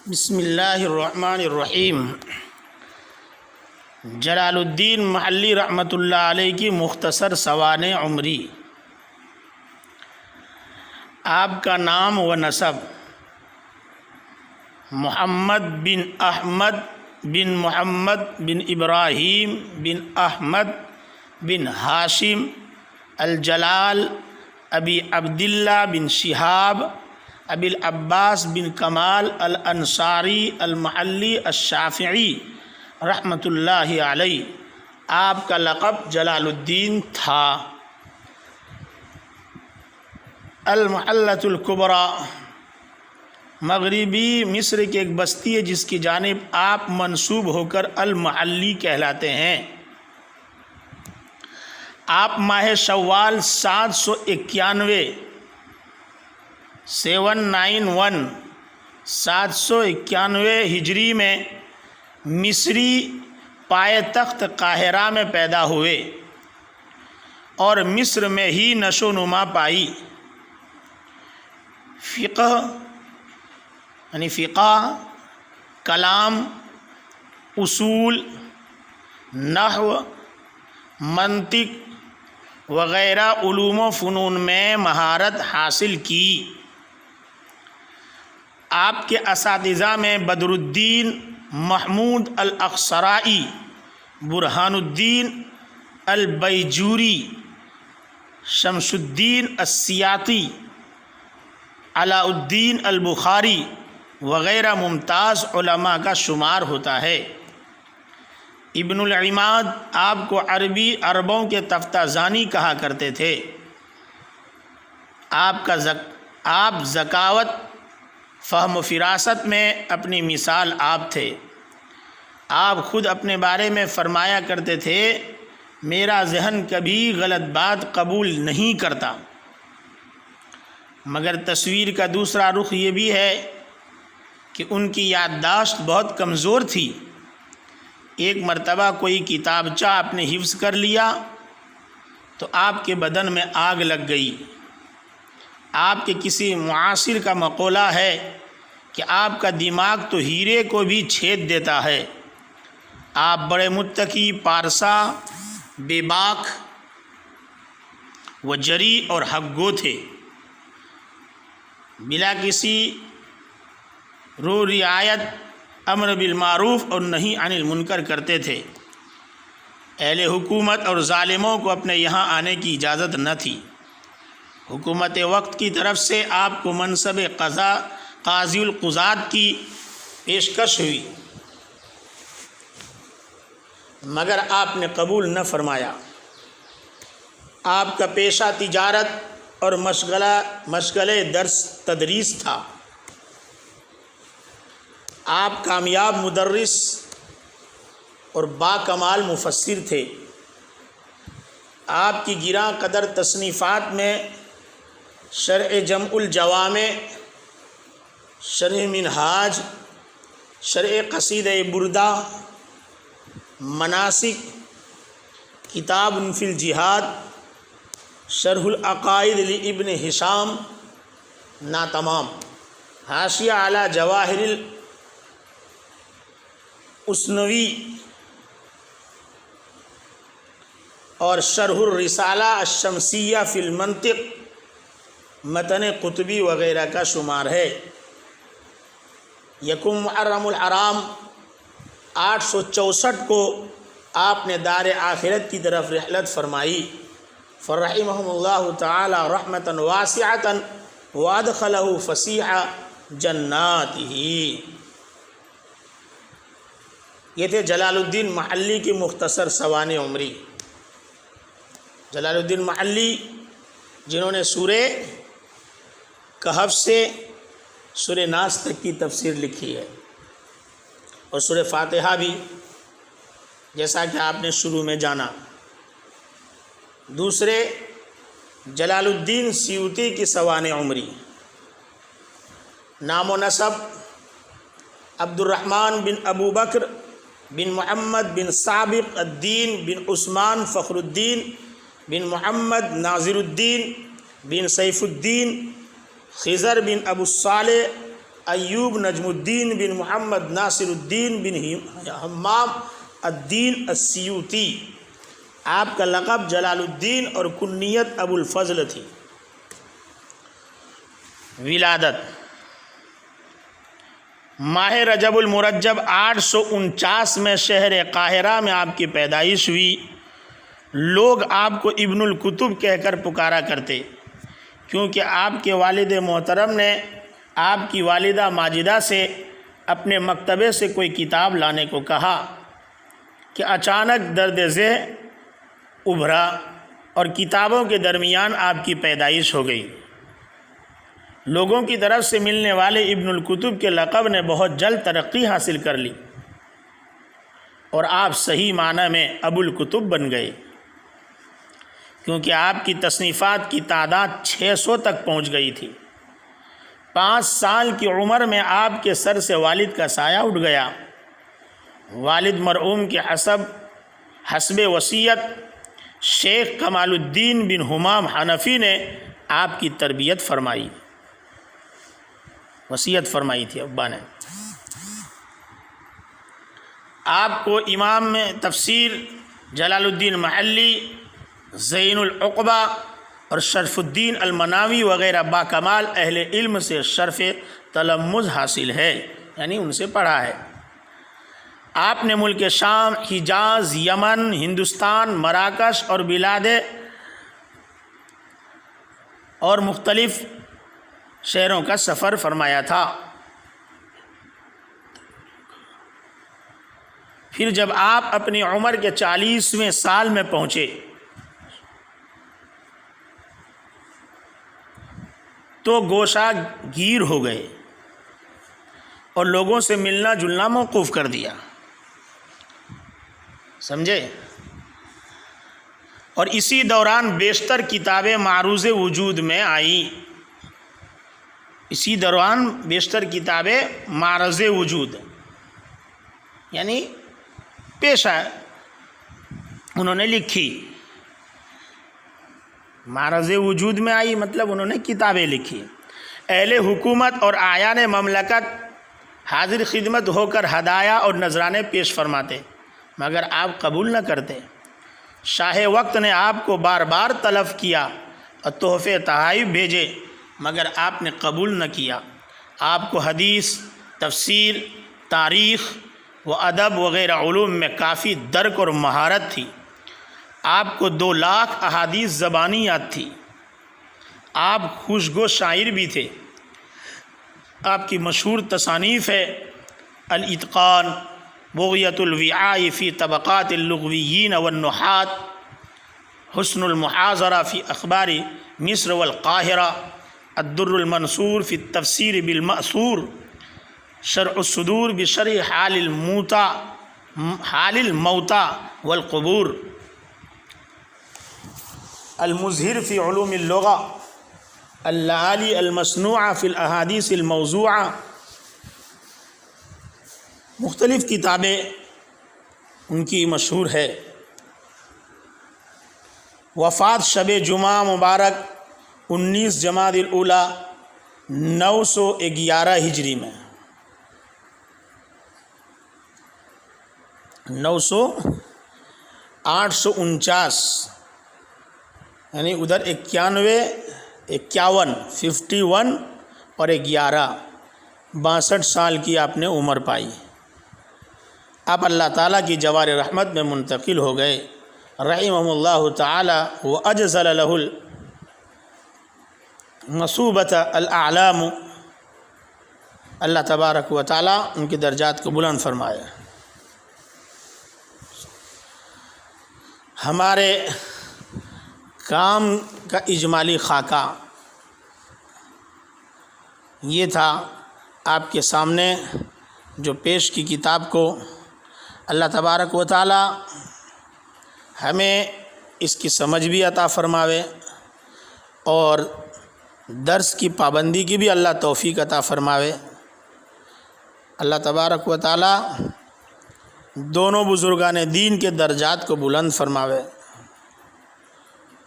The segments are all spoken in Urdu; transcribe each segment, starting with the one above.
بسم اللہ الرحمن الرحیم۔ جلال الدین محلی رحمۃ اللہ علیہ کی مختصر سوانح عمری۔ آپ کا نام و نسب: محمد بن احمد بن محمد بن ابراہیم بن احمد بن ہاشم الجلال ابی عبداللہ بن شہاب ابی العباس بن کمال الانصاری المحلی الشافعی رحمۃ اللہ علیہ۔ آپ کا لقب جلال الدین تھا۔ المحلۃ الکبریٰ مغربی مصر کی ایک بستی ہے جس کی جانب آپ منسوب ہو کر المحلی کہلاتے ہیں۔ آپ ماہ شوال 791 ہجری میں مصری پائے تخت قاہرہ میں پیدا ہوئے اور مصر میں ہی نشو و نما پائی۔ فقہ، کلام، اصول، نحو، منطق وغیرہ علوم و فنون میں مہارت حاصل کی۔ آپ کے اساتذہ میں بدر الدین محمود الاقصرائی، برہان الدین البیجوری، شمس الدین السیاطی، علاء الدین البخاری وغیرہ ممتاز علماء کا شمار ہوتا ہے۔ ابن العماد آپ کو عربوں کے تفتازانی کہا کرتے تھے۔ آپ ذکاوت، فہم و فراست میں اپنی مثال آپ تھے۔ آپ خود اپنے بارے میں فرمایا کرتے تھے، میرا ذہن کبھی غلط بات قبول نہیں کرتا۔ مگر تصویر کا دوسرا رخ یہ بھی ہے کہ ان کی یادداشت بہت کمزور تھی۔ ایک مرتبہ کوئی کتابچہ آپ نے حفظ کر لیا تو آپ کے بدن میں آگ لگ گئی۔ آپ کے کسی معاصر کا مقولہ ہے کہ آپ کا دماغ تو ہیرے کو بھی چھید دیتا ہے۔ آپ بڑے متقی، پارسا، بے باک و جری اور حق گو تھے۔ بلا کسی رو رعایت امر بالمعروف اور نہی عن المنکر کرتے تھے۔ اہل حکومت اور ظالموں کو اپنے یہاں آنے کی اجازت نہ تھی۔ حکومت وقت کی طرف سے آپ کو منصب قاضی القضات کی پیشکش ہوئی، مگر آپ نے قبول نہ فرمایا۔ آپ کا پیشہ تجارت اور مشغلہ درس تدریس تھا۔ آپ کامیاب مدرس اور با کمال مفسر تھے۔ آپ کی گراں قدر تصنیفات میں شرح جمع الجوامع، شرح منہاج، شرح قصیدہ بردہ، مناسک، کتاب فی الجہاد، شرح العقائد لابن ہشام ناتمام، حاشیہ علی جواہر الاسنوی اور شرح الرسالہ الشمسیہ فی المنطق، متن قطبی وغیرہ کا شمار ہے۔ یکم محرم الحرام 864 کو آپ نے دار آخرت کی طرف رحلت فرمائی۔ فرحمہم اللہ تعالی رحمۃ واسعۃ وادخلہ فسیح جناتہ۔ یہ تھے جلال الدین محلی کی مختصر سوانح عمری۔ جلال الدین محلی جنہوں نے سورہ کہف سے سورہ ناس تک کی تفسیر لکھی ہے، اور سورہ فاتحہ بھی، جیسا کہ آپ نے شروع میں جانا۔ دوسرے جلال الدین سیوطی کی سوانح عمری۔ نام و نسب: عبد الرحمن بن ابو بکر بن محمد بن سابق الدین بن عثمان فخر الدین بن محمد ناظر الدین بن سیف الدین خضر بن ابو الصالح ایوب نجم الدین بن محمد ناصر الدین بن حمام الدین السیوطی، آپ کا لقب جلال الدین اور کنیت ابو الفضل تھی۔ ولادت ماہ رجب المرجب 849 میں شہر قاہرہ میں آپ کی پیدائش ہوئی۔ لوگ آپ کو ابن الکتب کہہ کر پکارا کرتے، کیونکہ آپ کے والد محترم نے آپ کی والدہ ماجدہ سے اپنے مکتبے سے کوئی کتاب لانے کو کہا کہ اچانک درد ذہن ابھرا اور کتابوں کے درمیان آپ کی پیدائش ہو گئی۔ لوگوں کی طرف سے ملنے والے ابن الکتب کے لقب نے بہت جلد ترقی حاصل کر لی اور آپ صحیح معنی میں ابو الکتب بن گئے، کیونکہ آپ کی تصنیفات کی تعداد 600 تک پہنچ گئی تھی۔ 5 سال کی عمر میں آپ کے سر سے والد کا سایہ اٹھ گیا۔ والد مرحوم کے حسب وصیت شیخ کمال الدین بن حمام حنفی نے آپ کی تربیت فرمائی، وصیت فرمائی تھی ابا نے۔ آپ کو امام میں تفسیر جلال الدین محلی، زین العقبہ اور شرف الدین المناوی وغیرہ باکمال اہل علم سے شرف تلمذ حاصل ہے، یعنی ان سے پڑھا ہے۔ آپ نے ملک شام، حجاز، یمن، ہندوستان، مراکش اور بلاد اور مختلف شہروں کا سفر فرمایا تھا۔ پھر جب آپ اپنی عمر کے 40ویں سال میں پہنچے تو گوشہ گیر ہو گئے اور لوگوں سے ملنا جلنا موقوف کر دیا، سمجھے؟ اور اسی دوران بیشتر کتابیں معروض وجود میں آئیں۔ اسی دوران بیشتر کتابیں معرض وجود یعنی پیش آئے، انہوں نے لکھی۔ معرض وجود میں آئی مطلب انہوں نے کتابیں لکھی۔ اہل حکومت اور اعیان مملکت حاضر خدمت ہو کر ہدایہ اور نذرانے پیش فرماتے، مگر آپ قبول نہ کرتے۔ شاہ وقت نے آپ کو بار بار طلب کیا اور تحفے تحائف بھیجے، مگر آپ نے قبول نہ کیا۔ آپ کو حدیث، تفسیر، تاریخ و ادب وغیرہ علوم میں کافی درک اور مہارت تھی۔ آپ کو 2 لاکھ احادیث زبانی یاد تھی۔ آپ خوشگو شاعر بھی تھے۔ آپ کی مشہور تصانیف ہے الاتقان، بغیۃ الوعاء فی طبقات اللغویین والنحات، حسن المحاضرہ فی اخبار مصر والقاہرہ، الدر المنصور فی التفسیر بالمأثور، شرح الصدور بشرح حال الموتى والقبور، المظہر فی علوم اللغہ، اللآلی المصنوعہ فی الاحادیث الموضوعہ۔ مختلف کتابیں ان کی مشہور ہے۔ وفات شب جمعہ مبارک 19 جمادی الاولیٰ 911 ہجری میں، 849 یعنی ادھر 51 اور 11 62 سال کی آپ نے عمر پائی۔ آپ اللہ تعالیٰ کی جوار رحمت میں منتقل ہو گئے، رحمہ اللہ تعالی و اجزل لہ المثوبۃ الاعلام۔ اللہ تبارک و تعالیٰ ان کے درجات کو بلند فرمائے۔ ہمارے کام کا اجمالی خاکہ یہ تھا، آپ کے سامنے جو پیش کی کتاب کو اللہ تبارک و تعالی ہمیں اس کی سمجھ بھی عطا فرماوے اور درس کی پابندی کی بھی اللہ توفیق عطا فرماوے۔ اللہ تبارک و تعالی دونوں بزرگان دین کے درجات کو بلند فرماوے۔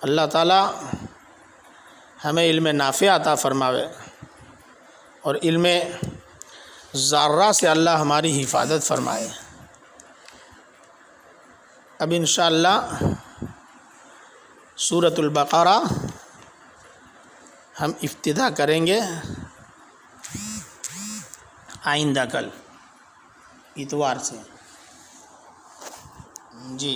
اللہ تعالی ہمیں علم نافع عطا فرماوے اور علم ذرہ سے اللہ ہماری حفاظت فرمائے۔ اب انشاءاللہ سورۃ البقرہ ہم ابتدا کریں گے آئندہ کل اتوار سے۔ جی